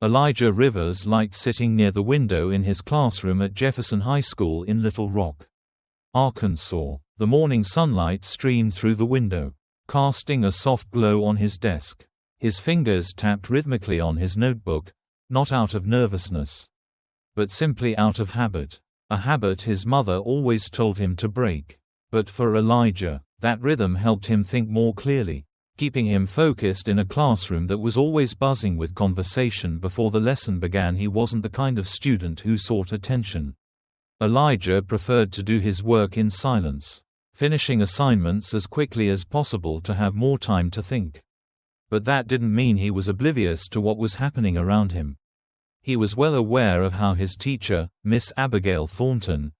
Elijah Rivers liked sitting near the window in his classroom at Jefferson High School in Little Rock, Arkansas. The morning sunlight streamed through the window, casting a soft glow on his desk. His fingers tapped rhythmically on his notebook, not out of nervousness, but simply out of habit. A habit his mother always told him to break. But for Elijah, that rhythm helped him think more clearly, keeping him focused in a classroom that was always buzzing with conversation before the lesson began. He wasn't the kind of student who sought attention. Elijah preferred to do his work in silence, finishing assignments as quickly as possible to have more time to think. But that didn't mean he was oblivious to what was happening around him. He was well aware of how his teacher, Miss Abigail Thornton,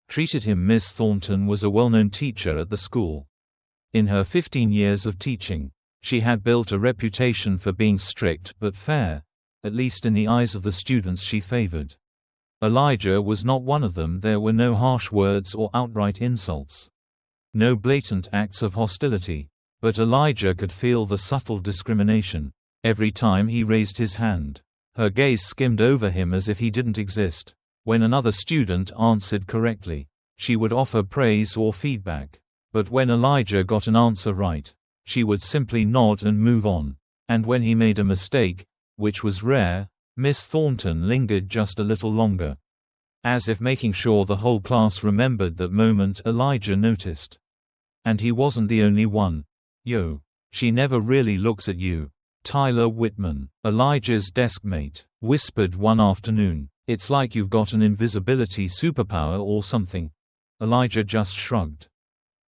treated him. Miss Thornton was a well-known teacher at the school. In her 15 years of teaching, she had built a reputation for being strict but fair, at least in the eyes of the students she favored. Elijah was not one of them. There were no harsh words or outright insults, no blatant acts of hostility. But Elijah could feel the subtle discrimination. Every time he raised his hand, her gaze skimmed over him as if he didn't exist. When another student answered correctly, she would offer praise or feedback. But when Elijah got an answer right, she would simply nod and move on. And when he made a mistake, which was rare, Miss Thornton lingered just a little longer, as if making sure the whole class remembered that moment. Elijah noticed. And he wasn't the only one. "Yo, she never really looks at you," Tyler Whitman, Elijah's deskmate, whispered one afternoon. "It's like you've got an invisibility superpower or something." Elijah just shrugged.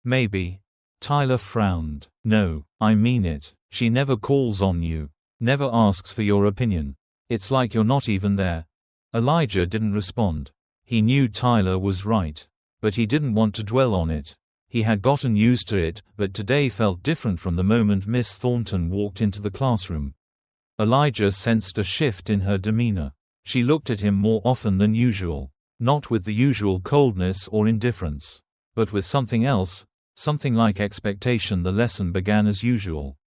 "Maybe." Tyler frowned. "No, I mean it. She never calls on you, never asks for your opinion. It's like you're not even there." Elijah didn't respond. He knew Tyler was right, but he didn't want to dwell on it. He had gotten used to it, but today felt different from the moment Miss Thornton walked into the classroom. Elijah sensed a shift in her demeanor. She looked at him more often than usual, not with the usual coldness or indifference, but with something else, something like expectation. The lesson began as usual.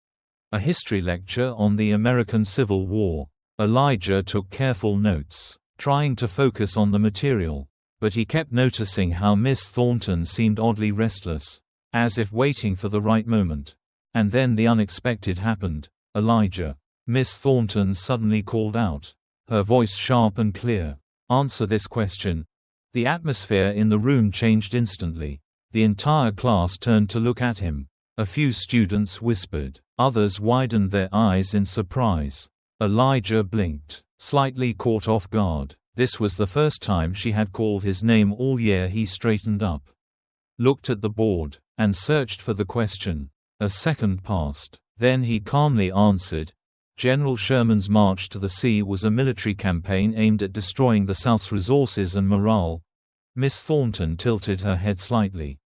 A history lecture on the American Civil War. Elijah took careful notes, trying to focus on the material. But he kept noticing how Miss Thornton seemed oddly restless, as if waiting for the right moment. And then the unexpected happened. "Elijah," Miss Thornton suddenly called out, her voice sharp and clear. "Answer this question." The atmosphere in the room changed instantly. The entire class turned to look at him. A few students whispered. Others widened their eyes in surprise. Elijah blinked, slightly caught off guard. This was the first time she had called his name all year. He straightened up, looked at the board, and searched for the question. A second passed. Then he calmly answered. General Sherman's March to the Sea was a military campaign aimed at destroying the South's resources and morale. Miss Thornton tilted her head slightly,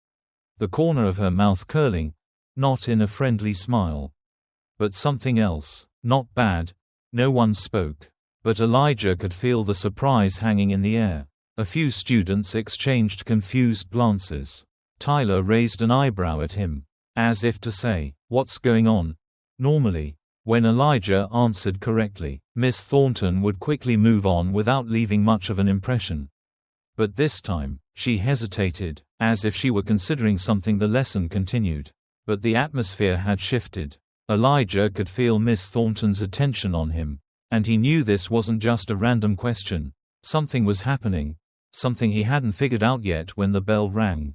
the corner of her mouth curling, not in a friendly smile, but something else. Not bad. No one spoke. But Elijah could feel the surprise hanging in the air. A few students exchanged confused glances. Tyler raised an eyebrow at him, as if to say, "What's going on?" Normally, when Elijah answered correctly, Miss Thornton would quickly move on without leaving much of an impression. But this time, she hesitated, as if she were considering something. The lesson continued. But the atmosphere had shifted. Elijah could feel Miss Thornton's attention on him. And he knew this wasn't just a random question. Something was happening, something he hadn't figured out yet. When the bell rang,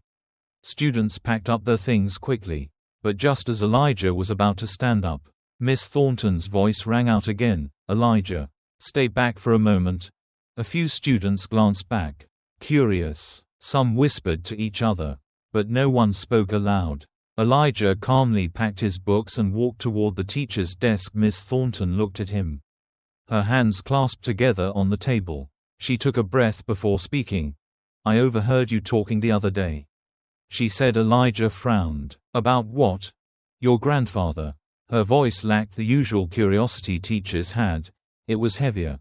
students packed up their things quickly. But just as Elijah was about to stand up, Miss Thornton's voice rang out again. "Elijah, stay back for a moment." A few students glanced back, curious. Some whispered to each other, but no one spoke aloud. Elijah calmly packed his books and walked toward the teacher's desk. Miss Thornton looked at him, her hands clasped together on the table. She took a breath before speaking. "I overheard you talking the other day," she said. Elijah frowned. "About what?" "Your grandfather." Her voice lacked the usual curiosity teachers had. It was heavier,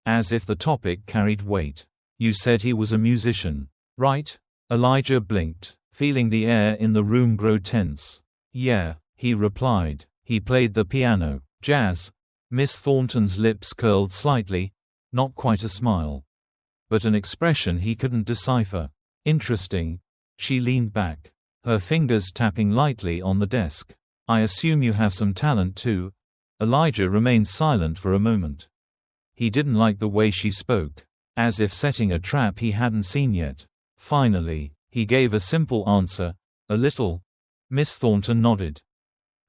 as if the topic carried weight. "You said he was a musician, right?" Elijah blinked, feeling the air in the room grow tense. "Yeah," he replied. "He played the piano. Jazz." Miss Thornton's lips curled slightly, not quite a smile, but an expression he couldn't decipher. Interesting. She leaned back, her fingers tapping lightly on the desk. I assume you have some talent too. Elijah remained silent for a moment. He didn't like the way she spoke, as if setting a trap he hadn't seen yet. Finally, he gave a simple answer, a little. Miss Thornton nodded,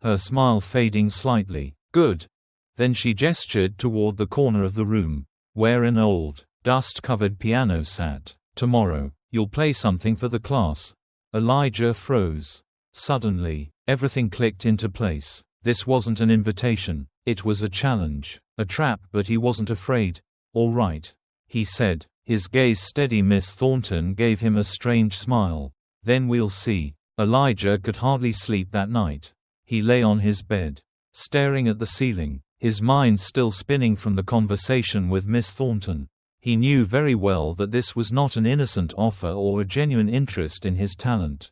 her smile fading slightly. Good. Then she gestured toward the corner of the room, where an old, dust-covered piano sat. Tomorrow, you'll play something for the class. Elijah froze. Suddenly, everything clicked into place. This wasn't an invitation, it was a challenge, a trap, but he wasn't afraid. All right, he said, his gaze steady. Miss Thornton gave him a strange smile. Then we'll see. Elijah could hardly sleep that night. He lay on his bed, staring at the ceiling, his mind still spinning from the conversation with Miss Thornton. He knew very well that this was not an innocent offer or a genuine interest in his talent.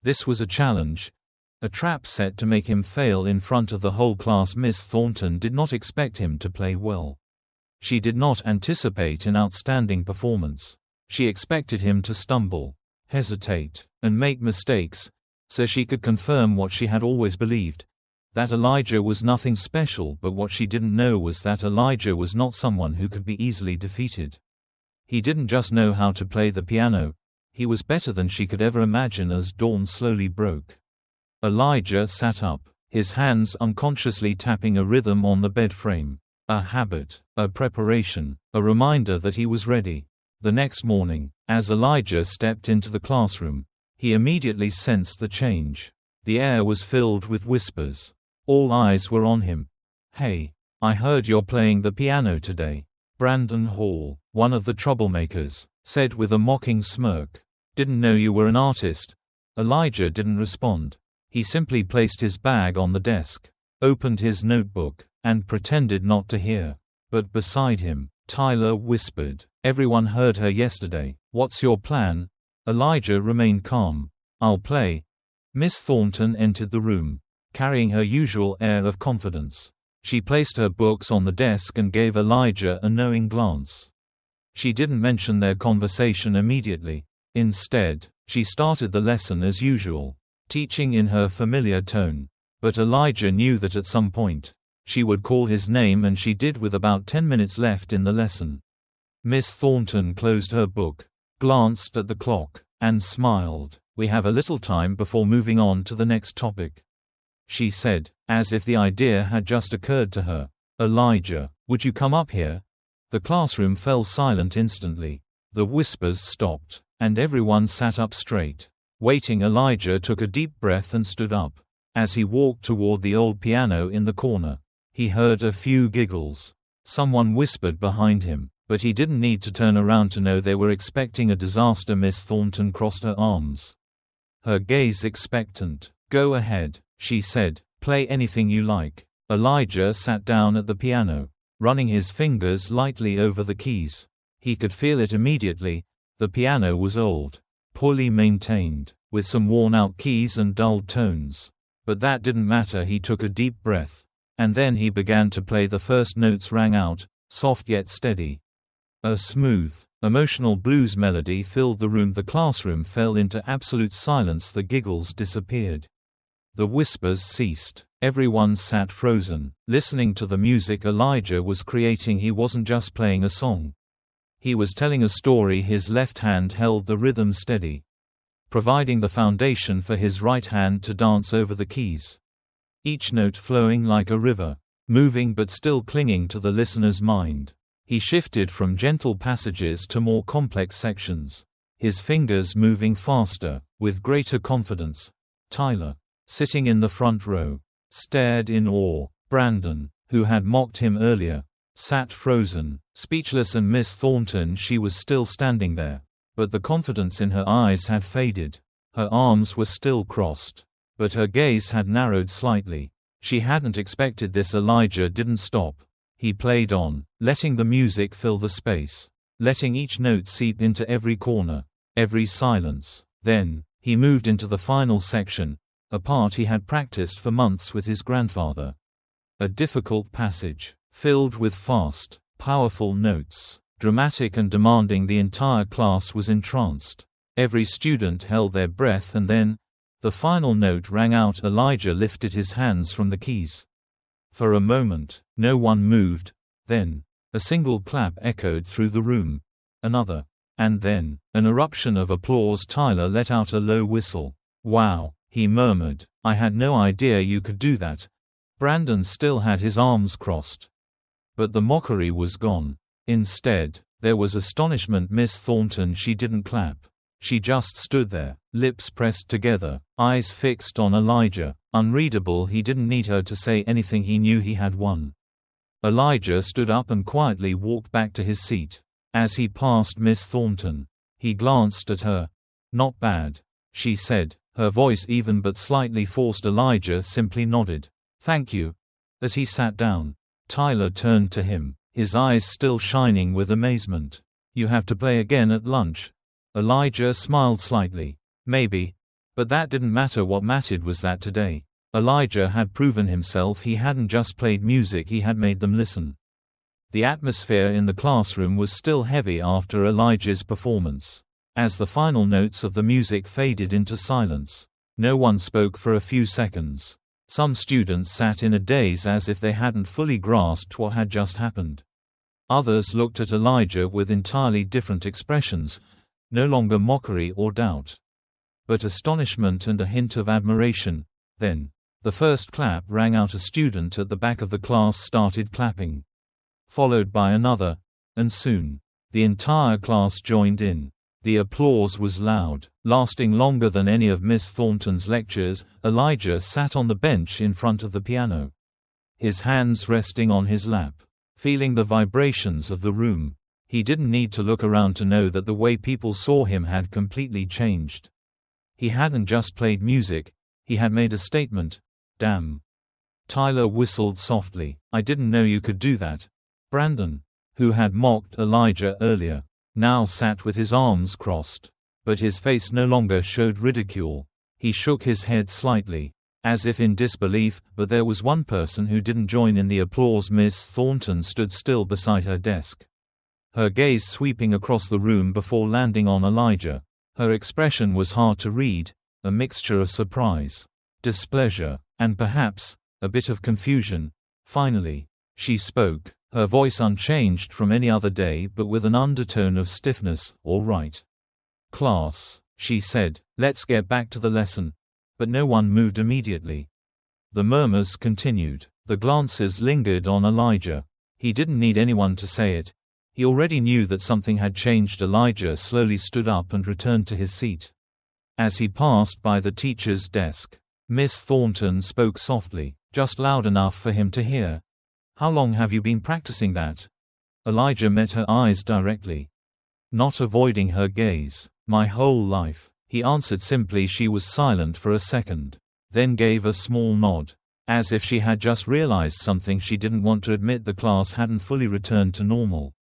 This was a challenge, a trap set to make him fail in front of the whole class. Miss Thornton did not expect him to play well. She did not anticipate an outstanding performance. She expected him to stumble, hesitate, and make mistakes, so she could confirm what she had always believed, that Elijah was nothing special. But what she didn't know was that Elijah was not someone who could be easily defeated. He didn't just know how to play the piano, he was better than she could ever imagine. As dawn slowly broke, Elijah sat up, his hands unconsciously tapping a rhythm on the bed frame. A habit, a preparation, a reminder that he was ready. The next morning, as Elijah stepped into the classroom, he immediately sensed the change. The air was filled with whispers. All eyes were on him. Hey, I heard you're playing the piano today. Brandon Hall, one of the troublemakers, said with a mocking smirk. Didn't know you were an artist. Elijah didn't respond. He simply placed his bag on the desk, opened his notebook, and pretended not to hear. But beside him, Tyler whispered. Everyone heard her yesterday. What's your plan? Elijah remained calm. I'll play. Miss Thornton entered the room, carrying her usual air of confidence. She placed her books on the desk and gave Elijah a knowing glance. She didn't mention their conversation immediately. Instead, she started the lesson as usual, teaching in her familiar tone. But Elijah knew that at some point, she would call his name, and she did with about 10 minutes left in the lesson. Miss Thornton closed her book, glanced at the clock, and smiled. We have a little time before moving on to the next topic, she said, as if the idea had just occurred to her. Elijah, would you come up here? The classroom fell silent instantly. The whispers stopped, and everyone sat up straight. Waiting, Elijah took a deep breath and stood up. As he walked toward the old piano in the corner, he heard a few giggles. Someone whispered behind him, but he didn't need to turn around to know they were expecting a disaster. Miss Thornton crossed her arms, her gaze expectant. Go ahead, she said. Play anything you like. Elijah sat down at the piano, running his fingers lightly over the keys. He could feel it immediately. The piano was old, poorly maintained, with some worn-out keys and dulled tones. But that didn't matter. He took a deep breath, and then he began to play. The first notes rang out, soft yet steady. A smooth, emotional blues melody filled the room. The classroom fell into absolute silence. The giggles disappeared. The whispers ceased. Everyone sat frozen, listening to the music Elijah was creating. He wasn't just playing a song. He was telling a story. His left hand held the rhythm steady, providing the foundation for his right hand to dance over the keys. Each note flowing like a river, moving but still clinging to the listener's mind. He shifted from gentle passages to more complex sections, his fingers moving faster, with greater confidence. Tyler, sitting in the front row, stared in awe. Brandon, who had mocked him earlier, sat frozen, speechless, and Miss Thornton, she was still standing there, but the confidence in her eyes had faded. Her arms were still crossed, but her gaze had narrowed slightly. She hadn't expected this. Elijah didn't stop. He played on, letting the music fill the space, letting each note seep into every corner, every silence. Then, he moved into the final section, a part he had practiced for months with his grandfather. A difficult passage, filled with fast, powerful notes, dramatic and demanding. The entire class was entranced. Every student held their breath, and then the final note rang out. Elijah lifted his hands from the keys. For a moment, no one moved. Then, a single clap echoed through the room. Another. And then, an eruption of applause. Tyler let out a low whistle. "Wow," he murmured. "I had no idea you could do that." Brandon still had his arms crossed. But the mockery was gone. Instead, there was astonishment. Miss Thornton, she didn't clap. She just stood there, lips pressed together, eyes fixed on Elijah. Unreadable. He didn't need her to say anything. He knew he had won. Elijah stood up and quietly walked back to his seat. As he passed Miss Thornton, he glanced at her. "Not bad," she said, her voice even but slightly forced. Elijah simply nodded. "Thank you." As he sat down, Tyler turned to him, his eyes still shining with amazement. "You have to play again at lunch?" Elijah smiled slightly. "Maybe. But that didn't matter. What mattered was that today, Elijah had proven himself. He hadn't just played music, he had made them listen." The atmosphere in the classroom was still heavy after Elijah's performance. As the final notes of the music faded into silence, no one spoke for a few seconds. Some students sat in a daze as if they hadn't fully grasped what had just happened. Others looked at Elijah with entirely different expressions, no longer mockery or doubt, but astonishment and a hint of admiration. Then, the first clap rang out. A student at the back of the class started clapping, followed by another, and soon, the entire class joined in. The applause was loud, lasting longer than any of Miss Thornton's lectures. Elijah sat on the bench in front of the piano, his hands resting on his lap, feeling the vibrations of the room. He didn't need to look around to know that the way people saw him had completely changed. He hadn't just played music, he had made a statement. "Damn." Tyler whistled softly. "I didn't know you could do that." Brandon, who had mocked Elijah earlier, now sat with his arms crossed. But his face no longer showed ridicule. He shook his head slightly, as if in disbelief. But there was one person who didn't join in the applause. Miss Thornton stood still beside her desk, her gaze sweeping across the room before landing on Elijah. Her expression was hard to read, a mixture of surprise, displeasure, and perhaps a bit of confusion. Finally, she spoke, her voice unchanged from any other day but with an undertone of stiffness. "All right, class," she said, "let's get back to the lesson." But no one moved immediately. The murmurs continued. The glances lingered on Elijah. He didn't need anyone to say it. He already knew that something had changed. Elijah slowly stood up and returned to his seat. As he passed by the teacher's desk, Miss Thornton spoke softly, just loud enough for him to hear. "How long have you been practicing that?" Elijah met her eyes directly, not avoiding her gaze. "My whole life," he answered simply. She was silent for a second, then gave a small nod, as if she had just realized something she didn't want to admit. The class hadn't fully returned to normal.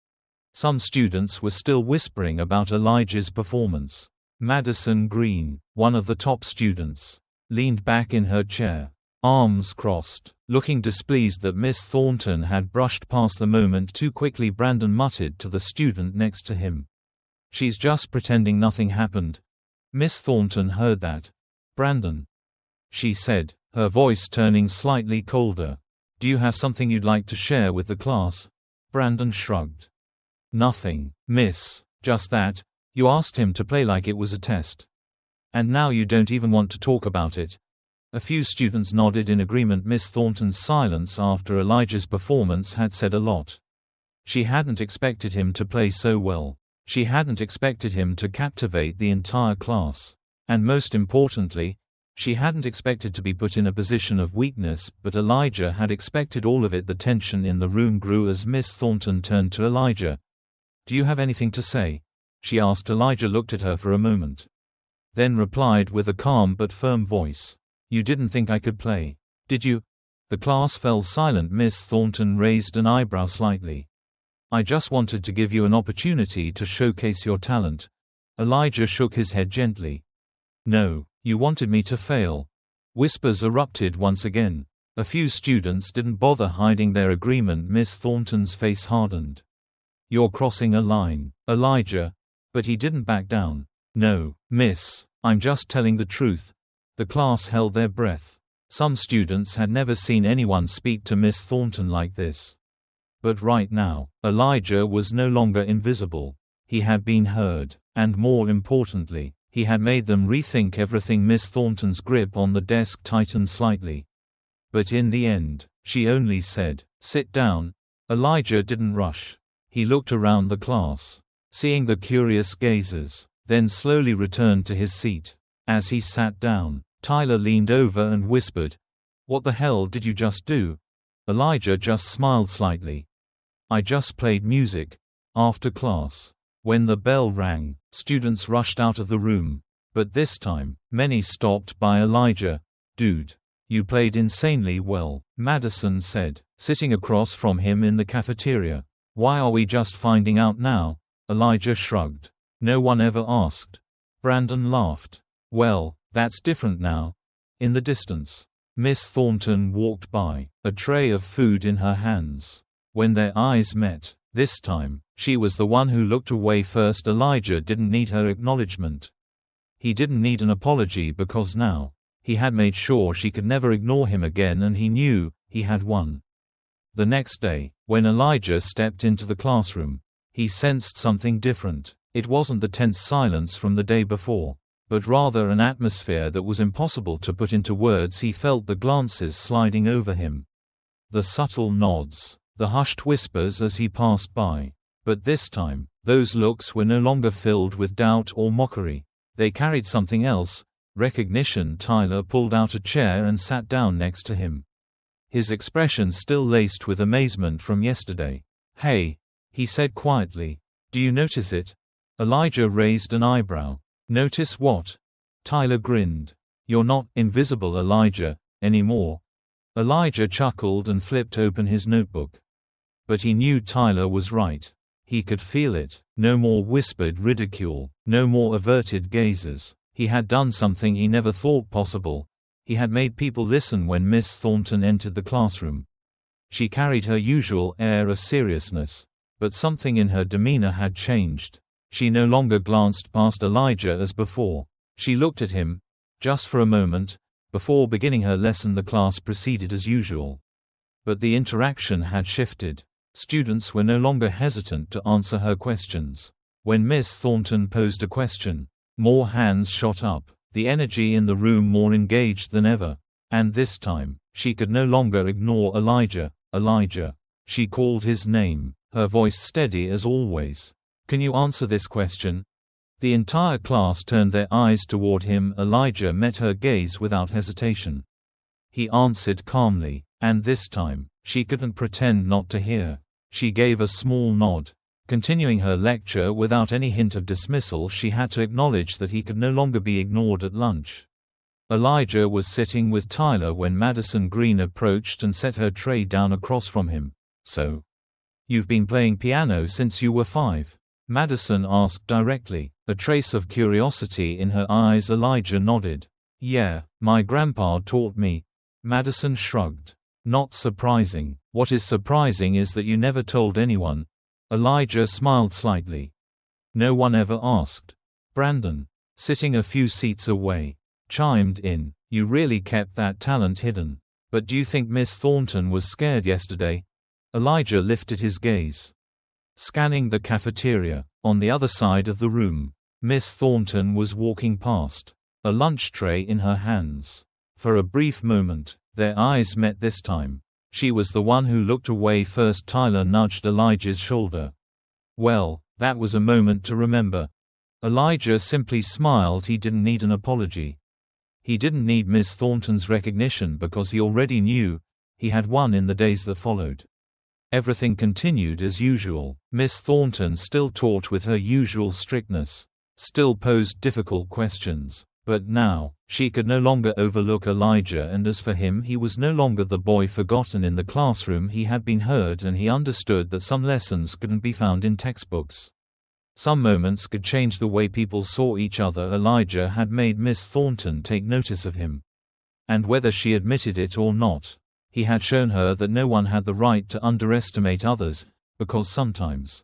Some students were still whispering about Elijah's performance. Madison Green, one of the top students, leaned back in her chair, arms crossed, looking displeased that Miss Thornton had brushed past the moment too quickly. Brandon muttered to the student next to him, "She's just pretending nothing happened." Miss Thornton heard that. "Brandon," she said, her voice turning slightly colder, "do you have something you'd like to share with the class?" Brandon shrugged. "Nothing, miss, just that. You asked him to play like it was a test. And now you don't even want to talk about it." A few students nodded in agreement. Miss Thornton's silence after Elijah's performance had said a lot. She hadn't expected him to play so well. She hadn't expected him to captivate the entire class. And most importantly, she hadn't expected to be put in a position of weakness. But Elijah had expected all of it. The tension in the room grew as Miss Thornton turned to Elijah. "Do you have anything to say?" she asked. Elijah looked at her for a moment, then replied with a calm but firm voice, "You didn't think I could play, did you?" The class fell silent. Miss Thornton raised an eyebrow slightly. "I just wanted to give you an opportunity to showcase your talent." Elijah shook his head gently. "No, you wanted me to fail." Whispers erupted once again. A few students didn't bother hiding their agreement. Miss Thornton's face hardened. "You're crossing a line, Elijah." But he didn't back down. "No, miss, I'm just telling the truth." The class held their breath. Some students had never seen anyone speak to Miss Thornton like this. But right now, Elijah was no longer invisible. He had been heard, and more importantly, he had made them rethink everything. Miss Thornton's grip on the desk tightened slightly. But in the end, she only said, "Sit down." Elijah didn't rush. He looked around the class, seeing the curious gazes, then slowly returned to his seat. As he sat down, Tyler leaned over and whispered, "What the hell did you just do?" Elijah just smiled slightly. "I just played music. After class." When the bell rang, students rushed out of the room. But this time, many stopped by Elijah. "Dude, you played insanely well," Madison said, sitting across from him in the cafeteria. "Why are we just finding out now?" Elijah shrugged. "No one ever asked." Brandon laughed. "Well, that's different now." In the distance, Miss Thornton walked by, a tray of food in her hands. When their eyes met, this time, she was the one who looked away first. Elijah didn't need her acknowledgement. He didn't need an apology because now, he had made sure she could never ignore him again, and he knew he had won. The next day, when Elijah stepped into the classroom, he sensed something different. It wasn't the tense silence from the day before, but rather an atmosphere that was impossible to put into words. He felt the glances sliding over him, the subtle nods, the hushed whispers as he passed by. But this time, those looks were no longer filled with doubt or mockery. They carried something else, recognition. Tyler pulled out a chair and sat down next to him, his expression still laced with amazement from yesterday. "Hey," he said quietly. "Do you notice it?" Elijah raised an eyebrow. "Notice what?" Tyler grinned. "You're not invisible, Elijah, anymore." Elijah chuckled and flipped open his notebook. But he knew Tyler was right. He could feel it. No more whispered ridicule, no more averted gazes. He had done something he never thought possible. He had made people listen. When Miss Thornton entered the classroom, she carried her usual air of seriousness, but something in her demeanor had changed. She no longer glanced past Elijah as before. She looked at him, just for a moment. Before beginning her lesson, the class proceeded as usual. But the interaction had shifted. Students were no longer hesitant to answer her questions. When Miss Thornton posed a question, more hands shot up, the energy in the room more engaged than ever. And this time, she could no longer ignore Elijah. "Elijah." She called his name, her voice steady as always. "Can you answer this question?" The entire class turned their eyes toward him. Elijah met her gaze without hesitation. He answered calmly, and this time, she couldn't pretend not to hear. She gave a small nod. Continuing her lecture without any hint of dismissal, she had to acknowledge that he could no longer be ignored at lunch. Elijah was sitting with Tyler when Madison Green approached and set her tray down across from him. "So, you've been playing piano since you were 5? Madison asked directly, a trace of curiosity in her eyes. Elijah nodded. "Yeah, my grandpa taught me." Madison shrugged. "Not surprising. What is surprising is that you never told anyone." Elijah smiled slightly. "No one ever asked." Brandon, sitting a few seats away, chimed in. "You really kept that talent hidden. But do you think Miss Thornton was scared yesterday?" Elijah lifted his gaze, scanning the cafeteria. On the other side of the room, Miss Thornton was walking past, a lunch tray in her hands. For a brief moment, their eyes met. This time, she was the one who looked away first. Tyler nudged Elijah's shoulder. "Well, that was a moment to remember." Elijah simply smiled. He didn't need an apology. He didn't need Miss Thornton's recognition because he already knew he had won. In the days that followed, everything continued as usual. Miss Thornton still taught with her usual strictness, still posed difficult questions. But now, she could no longer overlook Elijah, and as for him, he was no longer the boy forgotten in the classroom. He had been heard, and he understood that some lessons couldn't be found in textbooks. Some moments could change the way people saw each other. Elijah had made Miss Thornton take notice of him. And whether she admitted it or not, He had shown her that no one had the right to underestimate others, because sometimes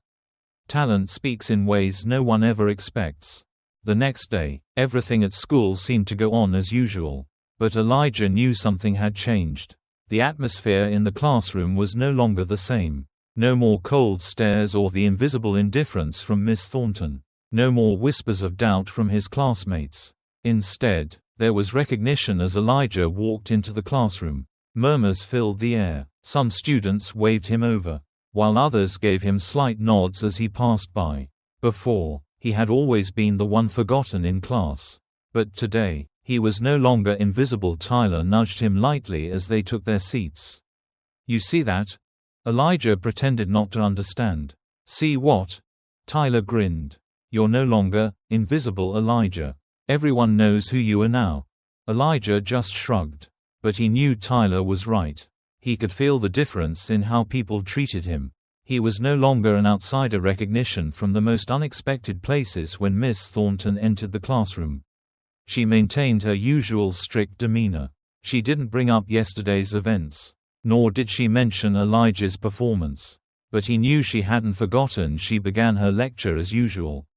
talent speaks in ways no one ever expects. The next day, everything at school seemed to go on as usual. But Elijah knew something had changed. The atmosphere in the classroom was no longer the same. No more cold stares or the invisible indifference from Miss Thornton. No more whispers of doubt from his classmates. Instead, there was recognition as Elijah walked into the classroom. Murmurs filled the air. Some students waved him over, while others gave him slight nods as he passed by. Before, he had always been the one forgotten in class. But today, he was no longer invisible. Tyler nudged him lightly as they took their seats. "You see that?" Elijah pretended not to understand. "See what?" Tyler grinned. "You're no longer invisible, Elijah. Everyone knows who you are now." Elijah just shrugged. But he knew Tyler was right. He could feel the difference in how people treated him. He was no longer an outsider. Recognition from the most unexpected places. When Miss Thornton entered the classroom, she maintained her usual strict demeanor. She didn't bring up yesterday's events, nor did she mention Elijah's performance. But he knew she hadn't forgotten. She began her lecture as usual.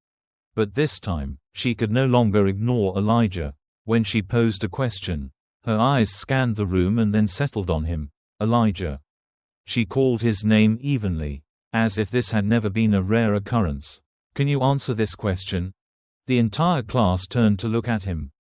But this time, she could no longer ignore Elijah. When she posed a question, her eyes scanned the room and then settled on him. "Elijah." She called his name evenly, as if this had never been a rare occurrence. "Can you answer this question?" The entire class turned to look at him.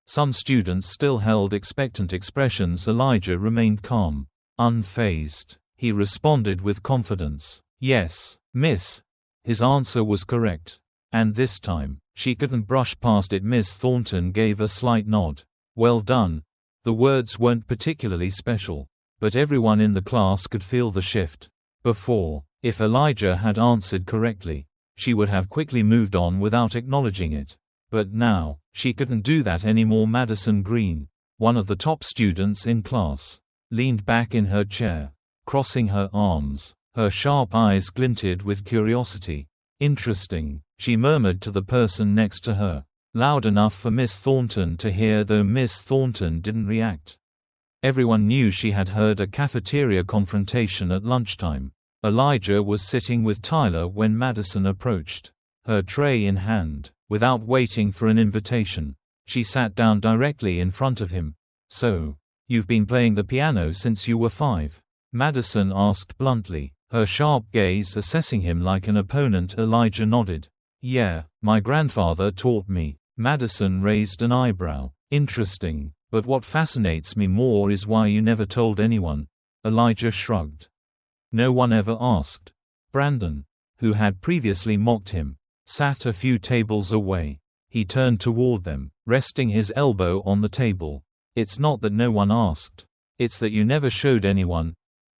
Some students still held expectant expressions. Elijah remained calm, unfazed. He responded with confidence. "Yes, miss." His answer was correct. And this time, she couldn't brush past it. Miss Thornton gave a slight nod. "Well done." The words weren't particularly special, but everyone in the class could feel the shift. Before, if Elijah had answered correctly, she would have quickly moved on without acknowledging it. But now, she couldn't do that anymore. Madison Green, one of the top students in class, leaned back in her chair, crossing her arms. Her sharp eyes glinted with curiosity. "Interesting," she murmured to the person next to her, loud enough for Miss Thornton to hear, though Miss Thornton didn't react. Everyone knew she had heard a cafeteria confrontation at lunchtime. Elijah was sitting with Tyler when Madison approached, her tray in hand. Without waiting for an invitation, she sat down directly in front of him. "So, you've been playing the piano since you were 5? Madison asked bluntly, her sharp gaze assessing him like an opponent. Elijah nodded. "Yeah, my grandfather taught me." Madison raised an eyebrow. "Interesting, but what fascinates me more is why you never told anyone." Elijah shrugged. "No one ever asked." Brandon, who had previously mocked him, sat a few tables away. He turned toward them, resting his elbow on the table. "It's not that no one asked. It's that you never showed anyone."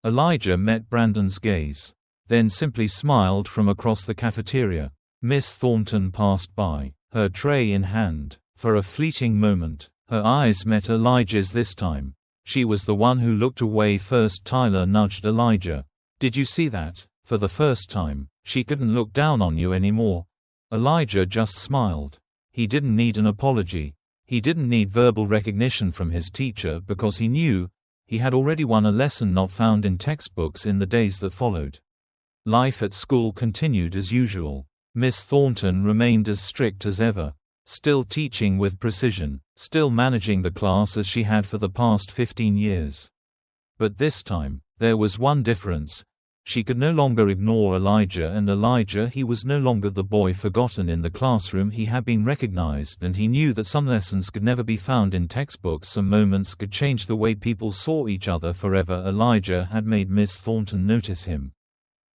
Elijah met Brandon's gaze, then simply smiled from across the cafeteria. Miss Thornton passed by, her tray in hand. For a fleeting moment, her eyes met Elijah's. This time, she was the one who looked away first. Tyler nudged Elijah. "Did you see that? For the first time, she couldn't look down on you anymore." Elijah just smiled. He didn't need an apology. He didn't need verbal recognition from his teacher because he knew he had already won a lesson not found in textbooks. In the days that followed, life at school continued as usual. Miss Thornton remained as strict as ever, still teaching with precision, still managing the class as she had for the past 15 years. But this time, there was one difference. She could no longer ignore Elijah, and Elijah, he was no longer the boy forgotten in the classroom. He had been recognized, and he knew that some lessons could never be found in textbooks. Some moments could change the way people saw each other forever. Elijah had made Miss Thornton notice him.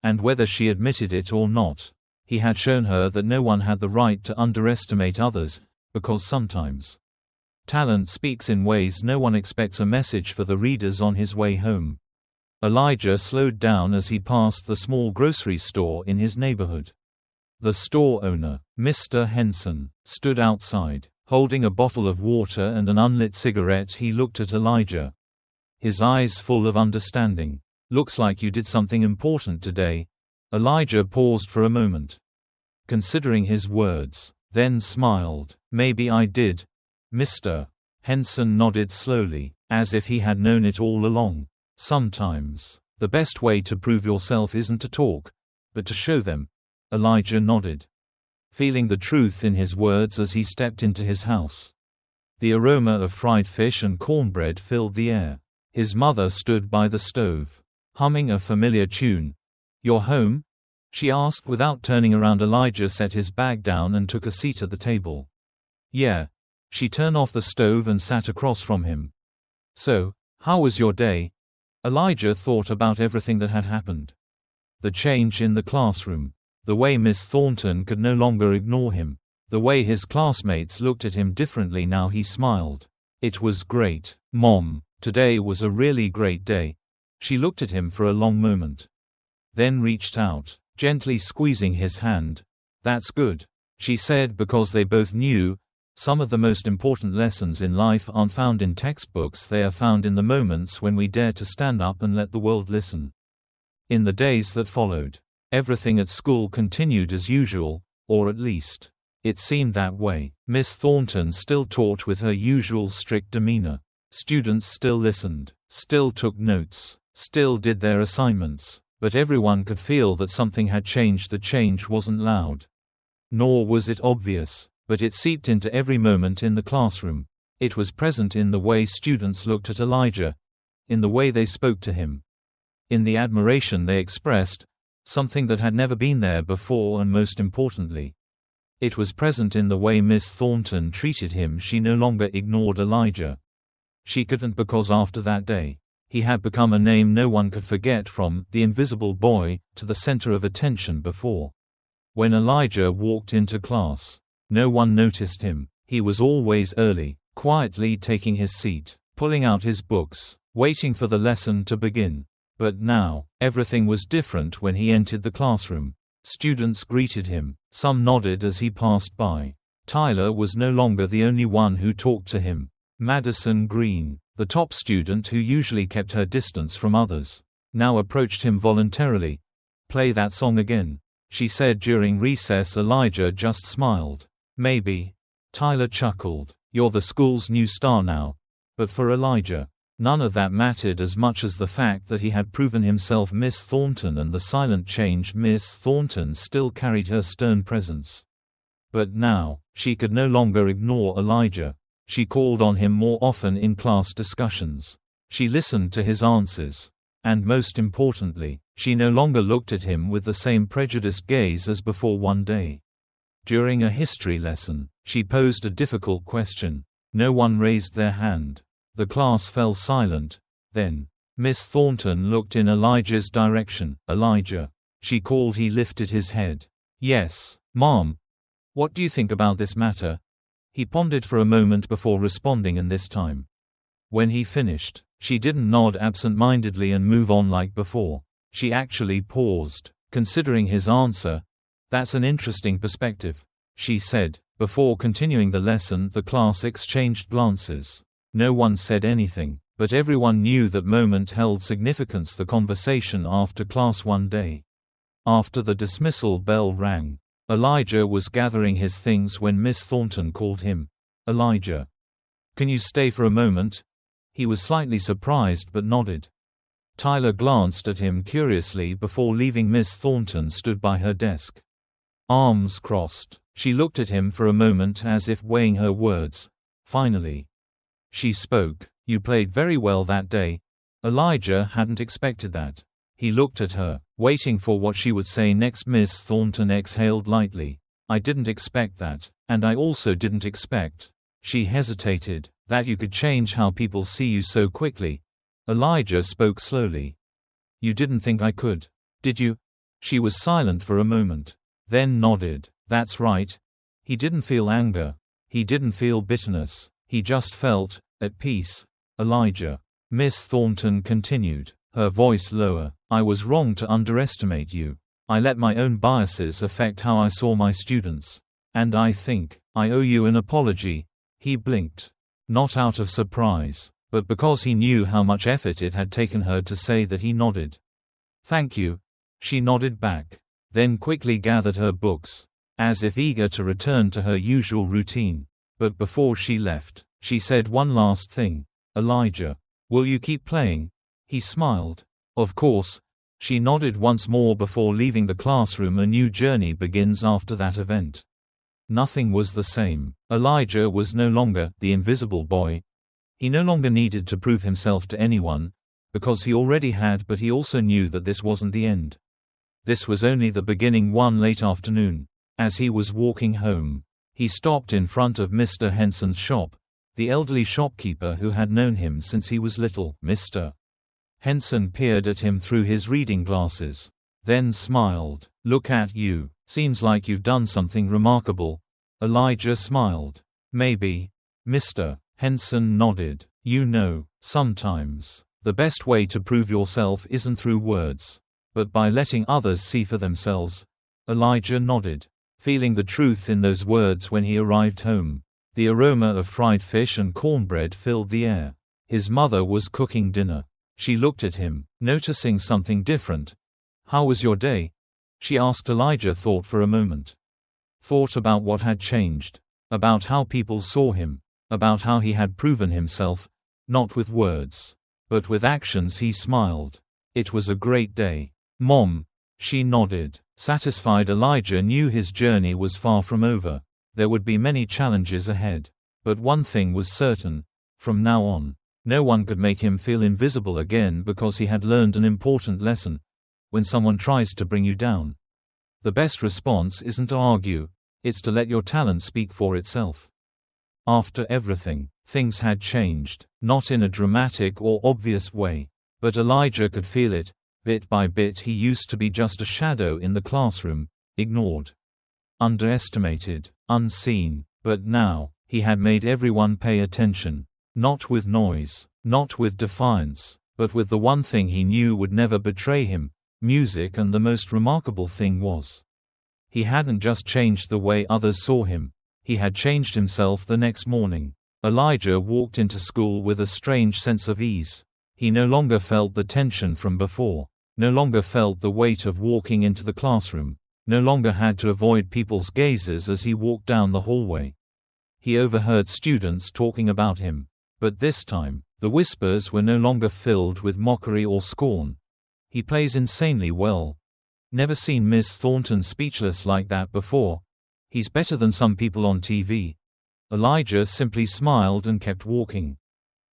And whether she admitted it or not, he had shown her that no one had the right to underestimate others, because sometimes talent speaks in ways no one expects. A message for the readers on his way home. Elijah slowed down as he passed the small grocery store in his neighborhood. The store owner, Mr. Henson, stood outside, holding a bottle of water and an unlit cigarette. He looked at Elijah, his eyes full of understanding. "Looks like you did something important today." Elijah paused for a moment, considering his words, then smiled. "Maybe I did, Mr. Henson nodded slowly, as if he had known it all along. Sometimes, the best way to prove yourself isn't to talk, but to show them. Elijah nodded, feeling the truth in his words as he stepped into his house. The aroma of fried fish and cornbread filled the air. His mother stood by the stove, humming a familiar tune. "You're home?" she asked without turning around. Elijah set his bag down and took a seat at the table. "Yeah." She turned off the stove and sat across from him. "So, how was your day?" Elijah thought about everything that had happened. The change in the classroom. The way Miss Thornton could no longer ignore him. The way his classmates looked at him differently now. He smiled. "It was great, Mom. Today was a really great day." She looked at him for a long moment, then reached out, gently squeezing his hand. "That's good," she said, because they both knew some of the most important lessons in life aren't found in textbooks. They are found in the moments when we dare to stand up and let the world listen. In the days that followed, everything at school continued as usual, or at least, it seemed that way. Miss Thornton still taught with her usual strict demeanor. Students still listened, still took notes, still did their assignments, but everyone could feel that something had changed. The change wasn't loud, nor was it obvious, but it seeped into every moment in the classroom. It was present in the way students looked at Elijah, in the way they spoke to him, in the admiration they expressed, something that had never been there before, and most importantly, it was present in the way Miss Thornton treated him. She no longer ignored Elijah. She couldn't, because after that day, he had become a name no one could forget, from the invisible boy to the center of attention before. When Elijah walked into class, no one noticed him. He was always early, quietly taking his seat, pulling out his books, waiting for the lesson to begin. But now, everything was different when he entered the classroom. Students greeted him. Some nodded as he passed by. Tyler was no longer the only one who talked to him. Madison Green, the top student who usually kept her distance from others, now approached him voluntarily. "Play that song again," she said during recess. Elijah just smiled. "Maybe." Tyler chuckled. "You're the school's new star now." But for Elijah, none of that mattered as much as the fact that he had proven himself. Miss Thornton and the silent change. Miss Thornton still carried her stern presence, but now, she could no longer ignore Elijah. She called on him more often in class discussions. She listened to his answers. And most importantly, she no longer looked at him with the same prejudiced gaze as before. One day, during a history lesson, she posed a difficult question. No one raised their hand. The class fell silent. Then, Miss Thornton looked in Elijah's direction. "Elijah," she called. He lifted his head. "Yes, Mom. What do you think about this matter?" He pondered for a moment before responding, and this time, when he finished, she didn't nod absent-mindedly and move on like before. She actually paused, considering his answer. "That's an interesting perspective," she said. Before continuing the lesson, the class exchanged glances. No one said anything, but everyone knew that moment held significance. The conversation after class one day, after the dismissal bell rang, Elijah was gathering his things when Miss Thornton called him. "Elijah, can you stay for a moment?" He was slightly surprised but nodded. Tyler glanced at him curiously before leaving. Miss Thornton stood by her desk, arms crossed. She looked at him for a moment as if weighing her words. Finally, she spoke. "You played very well that day." Elijah hadn't expected that. He looked at her, waiting for what she would say next. Miss Thornton exhaled lightly. "I didn't expect that, and I also didn't expect," she hesitated, "that you could change how people see you so quickly." Elijah spoke slowly. "You didn't think I could, did you?" She was silent for a moment, then nodded. "That's right." He didn't feel anger. He didn't feel bitterness. He just felt at peace. "Elijah," Miss Thornton continued, her voice lower, "I was wrong to underestimate you. I let my own biases affect how I saw my students. And I think I owe you an apology." He blinked. Not out of surprise, but because he knew how much effort it had taken her to say that. He nodded. "Thank you." She nodded back, then quickly gathered her books, as if eager to return to her usual routine. But before she left, she said one last thing. "Elijah, will you keep playing?" He smiled. Of course. She nodded once more before leaving the classroom. A new journey begins after that event. Nothing was the same. Elijah was no longer the invisible boy. He no longer needed to prove himself to anyone, because he already had, but he also knew that this wasn't the end. This was only the beginning. One late afternoon, as he was walking home, he stopped in front of Mr. Henson's shop, the elderly shopkeeper who had known him since he was little. Mr. Henson peered at him through his reading glasses, then smiled. "Look at you. Seems like you've done something remarkable." Elijah smiled. "Maybe." Mr. Henson nodded. "You know, sometimes, the best way to prove yourself isn't through words, but by letting others see for themselves." Elijah nodded, feeling the truth in those words. When he arrived home, the aroma of fried fish and cornbread filled the air. His mother was cooking dinner. She looked at him, noticing something different. "How was your day?" she asked. Elijah thought for a moment. Thought about what had changed. About how people saw him. About how he had proven himself, not with words, but with actions. He smiled. "It was a great day, Mom." She nodded. Satisfied, Elijah knew his journey was far from over. There would be many challenges ahead. But one thing was certain. From now on, no one could make him feel invisible again, because he had learned an important lesson. When someone tries to bring you down, the best response isn't to argue, it's to let your talent speak for itself. After everything, things had changed, not in a dramatic or obvious way, but Elijah could feel it. Bit by bit, he used to be just a shadow in the classroom, ignored, underestimated, unseen, but now, he had made everyone pay attention. Not with noise, not with defiance, but with the one thing he knew would never betray him: music. And the most remarkable thing was, he hadn't just changed the way others saw him, he had changed himself. The next morning, Elijah walked into school with a strange sense of ease. He no longer felt the tension from before, no longer felt the weight of walking into the classroom, no longer had to avoid people's gazes as he walked down the hallway. He overheard students talking about him. But this time, the whispers were no longer filled with mockery or scorn. "He plays insanely well. Never seen Miss Thornton speechless like that before. He's better than some people on TV." Elijah simply smiled and kept walking.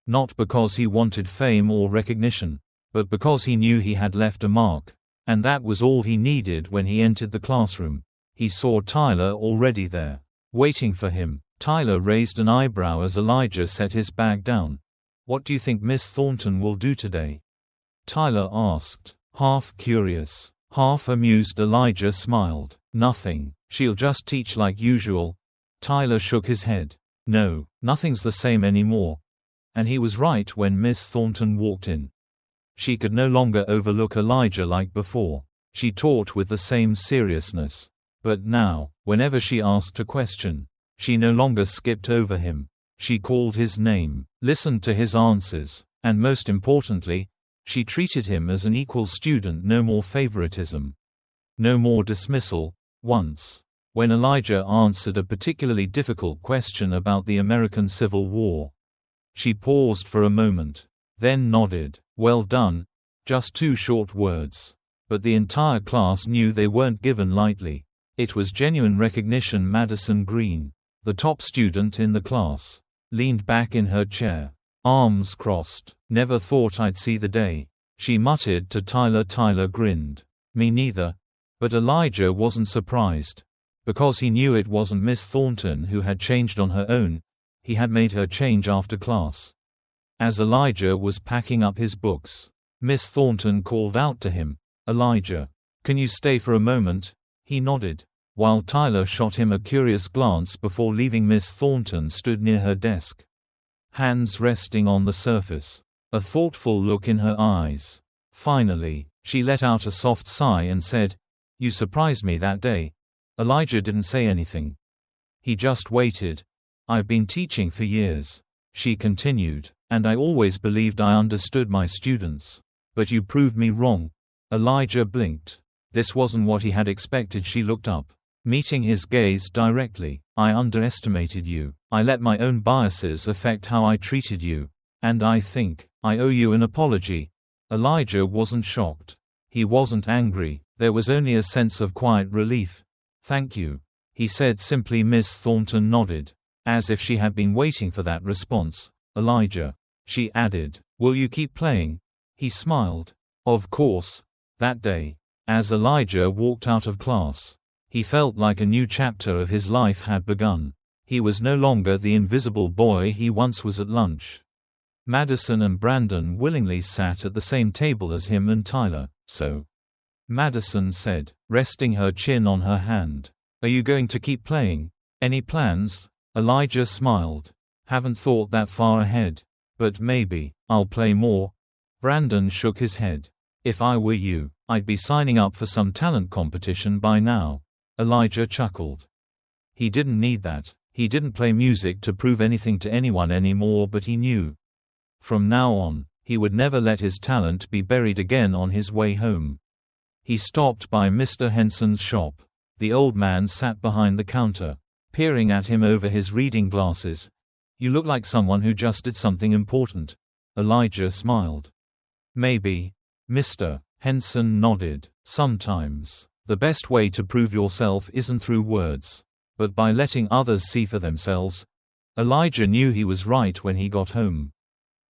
Not because he wanted fame or recognition, but because he knew he had left a mark. And that was all he needed. When he entered the classroom, he saw Tyler already there, waiting for him. Tyler raised an eyebrow as Elijah set his bag down. "What do you think Miss Thornton will do today?" Tyler asked, half curious, half amused. Elijah smiled. "Nothing. She'll just teach like usual." Tyler shook his head. "No, nothing's the same anymore." And he was right. When Miss Thornton walked in, she could no longer overlook Elijah like before. She taught with the same seriousness. But now, whenever she asked a question, she no longer skipped over him. She called his name, listened to his answers, and most importantly, she treated him as an equal student. No more favoritism, no more dismissal. Once, when Elijah answered a particularly difficult question about the American Civil War, she paused for a moment, then nodded. "Well done." Just 2 short words. But the entire class knew they weren't given lightly. It was genuine recognition. Madison Green, the top student in the class, leaned back in her chair, arms crossed. "Never thought I'd see the day," she muttered to Tyler. Tyler grinned. "Me neither." But Elijah wasn't surprised, because he knew it wasn't Miss Thornton who had changed on her own. He had made her change after class. As Elijah was packing up his books, Miss Thornton called out to him, "Elijah, can you stay for a moment?" He nodded, while Tyler shot him a curious glance before leaving. Miss Thornton stood near her desk, hands resting on the surface, a thoughtful look in her eyes. Finally, she let out a soft sigh and said, "You surprised me that day." Elijah didn't say anything. He just waited. "I've been teaching for years," she continued, "and I always believed I understood my students. But you proved me wrong." Elijah blinked. This wasn't what he had expected. She looked up, meeting his gaze directly. "I underestimated you. I let my own biases affect how I treated you. And I think I owe you an apology." Elijah wasn't shocked. He wasn't angry, there was only a sense of quiet relief. "Thank you," he said simply. Miss Thornton nodded, as if she had been waiting for that response. "Elijah," she added, "will you keep playing?" He smiled. "Of course." That day, as Elijah walked out of class, he felt like a new chapter of his life had begun. He was no longer the invisible boy he once was. At lunch, Madison and Brandon willingly sat at the same table as him and Tyler, so Madison said, resting her chin on her hand, "Are you going to keep playing? Any plans?" Elijah smiled. "Haven't thought that far ahead. But maybe I'll play more." Brandon shook his head. "If I were you, I'd be signing up for some talent competition by now." Elijah chuckled. He didn't need that. He didn't play music to prove anything to anyone anymore, but he knew from now on, he would never let his talent be buried again. On his way home, he stopped by Mr. Henson's shop. The old man sat behind the counter, peering at him over his reading glasses. "You look like someone who just did something important." Elijah smiled. "Maybe." Mr. Henson nodded. "Sometimes, the best way to prove yourself isn't through words, but by letting others see for themselves." Elijah knew he was right when he got home.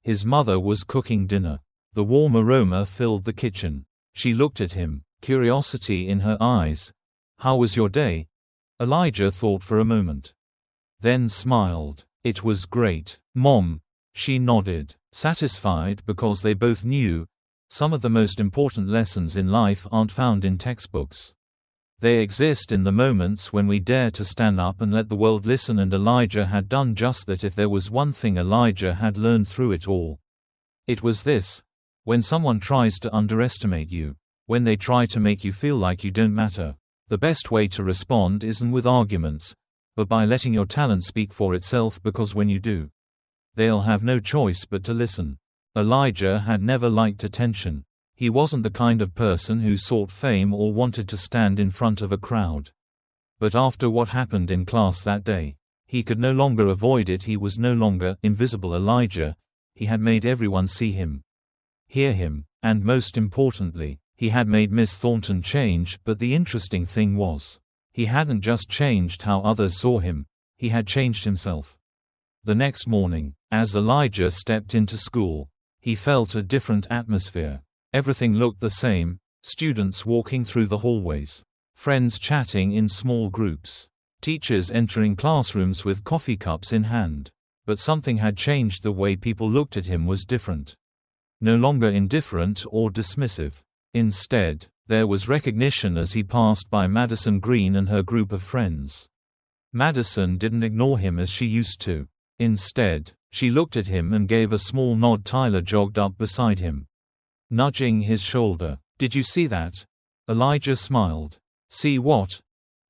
His mother was cooking dinner. The warm aroma filled the kitchen. She looked at him, curiosity in her eyes. "How was your day?" Elijah thought for a moment, then smiled. "It was great, Mom." She nodded, satisfied, because they both knew some of the most important lessons in life aren't found in textbooks. They exist in the moments when we dare to stand up and let the world listen, and Elijah had done just that. If there was one thing Elijah had learned through it all, it was this: when someone tries to underestimate you, when they try to make you feel like you don't matter, the best way to respond isn't with arguments, but by letting your talent speak for itself, because when you do, they'll have no choice but to listen. Elijah had never liked attention. He wasn't the kind of person who sought fame or wanted to stand in front of a crowd. But after what happened in class that day, he could no longer avoid it. He was no longer invisible Elijah. He had made everyone see him, hear him, and most importantly, he had made Miss Thornton change. But the interesting thing was, he hadn't just changed how others saw him, he had changed himself. The next morning, as Elijah stepped into school, he felt a different atmosphere. Everything looked the same: students walking through the hallways, friends chatting in small groups, teachers entering classrooms with coffee cups in hand. But something had changed. The way people looked at him was different. No longer indifferent or dismissive. Instead, there was recognition as he passed by Madison Green and her group of friends. Madison didn't ignore him as she used to. Instead, she looked at him and gave a small nod. Tyler jogged up beside him, nudging his shoulder. "Did you see that?" Elijah smiled. "See what?"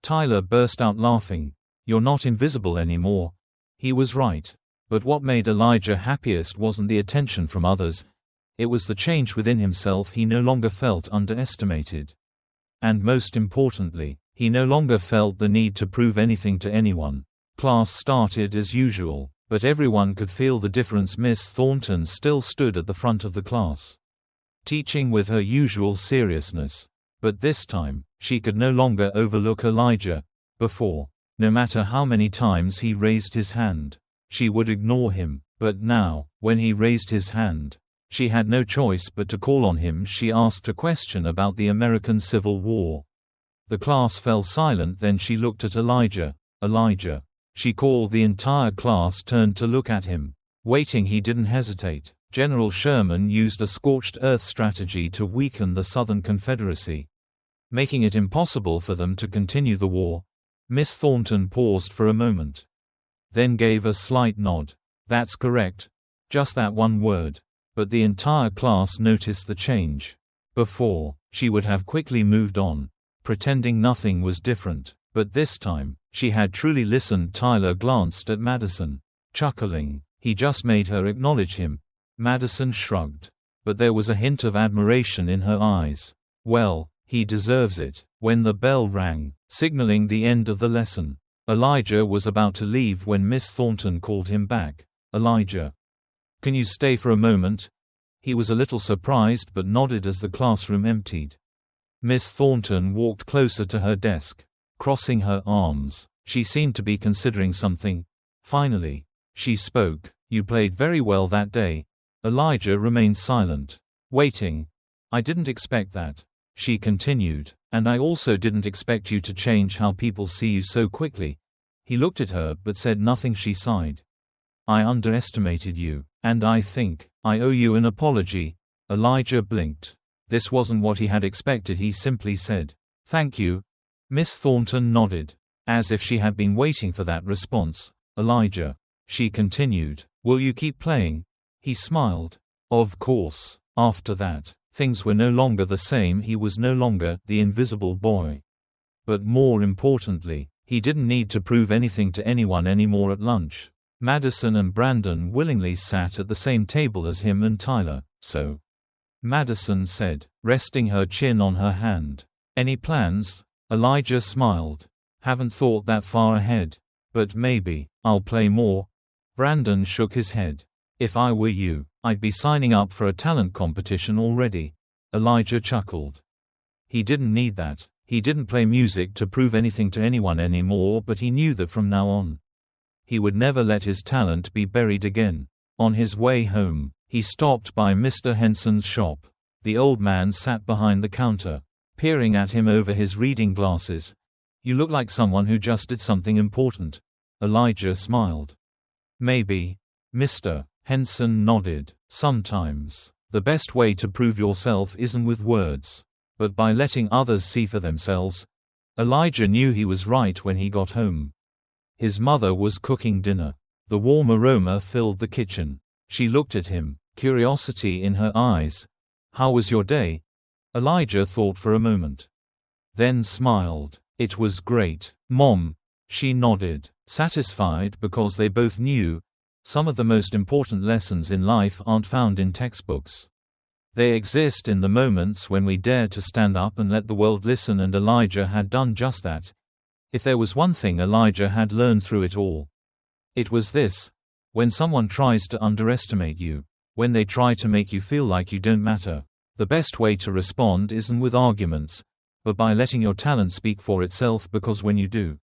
Tyler burst out laughing. "You're not invisible anymore." He was right. But what made Elijah happiest wasn't the attention from others. It was the change within himself. He no longer felt underestimated. And most importantly, he no longer felt the need to prove anything to anyone. Class started as usual, but everyone could feel the difference. Miss Thornton still stood at the front of the class, teaching with her usual seriousness. But this time, she could no longer overlook Elijah. Before, no matter how many times he raised his hand, she would ignore him. But now, when he raised his hand, she had no choice but to call on him. She asked a question about the American Civil War. The class fell silent. Then she looked at Elijah. "Elijah." She called. The entire class turned to look at him, waiting. He didn't hesitate. General Sherman used a scorched earth strategy to weaken the Southern Confederacy, making it impossible for them to continue the war. Miss Thornton paused for a moment, then gave a slight nod. "That's correct." Just that one word. But the entire class noticed the change. Before, she would have quickly moved on, pretending nothing was different. But this time, she had truly listened. Tyler glanced at Madison, chuckling. He just made her acknowledge him. Madison shrugged. But there was a hint of admiration in her eyes. "Well, he deserves it." When the bell rang, signaling the end of the lesson, Elijah was about to leave when Miss Thornton called him back. "Elijah, can you stay for a moment?" He was a little surprised but nodded as the classroom emptied. Miss Thornton walked closer to her desk, crossing her arms. She seemed to be considering something. Finally, she spoke. "You played very well that day." Elijah remained silent, waiting. "I didn't expect that," she continued, "and I also didn't expect you to change how people see you so quickly." He looked at her but said nothing. She sighed. "I underestimated you, and I think I owe you an apology." Elijah blinked. This wasn't what he had expected. He simply said, "Thank you." Miss Thornton nodded, as if she had been waiting for that response. "Elijah," she continued, "will you keep playing?" He smiled. "Of course." After that, things were no longer the same. He was no longer the invisible boy. But more importantly, he didn't need to prove anything to anyone anymore. At lunch, Madison and Brandon willingly sat at the same table as him and Tyler, so Madison said, resting her chin on her hand, "Any plans?" Elijah smiled. "Haven't thought that far ahead. But maybe I'll play more." Brandon shook his head. "If I were you, I'd be signing up for a talent competition already." Elijah chuckled. He didn't need that. He didn't play music to prove anything to anyone anymore, but he knew that from now on, he would never let his talent be buried again. On his way home, he stopped by Mr. Henson's shop. The old man sat behind the counter, peering at him over his reading glasses. "You look like someone who just did something important." Elijah smiled. "Maybe." Mr. Henson nodded. "Sometimes, the best way to prove yourself isn't with words, but by letting others see for themselves." Elijah knew he was right when he got home. His mother was cooking dinner. The warm aroma filled the kitchen. She looked at him, curiosity in her eyes. "How was your day?" Elijah thought for a moment, then smiled. "It was great, Mom." She nodded, satisfied, because they both knew some of the most important lessons in life aren't found in textbooks. They exist in the moments when we dare to stand up and let the world listen, and Elijah had done just that. If there was one thing Elijah had learned through it all, it was this: when someone tries to underestimate you, when they try to make you feel like you don't matter, the best way to respond isn't with arguments, but by letting your talent speak for itself, because when you do,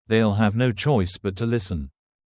they'll have no choice but to listen.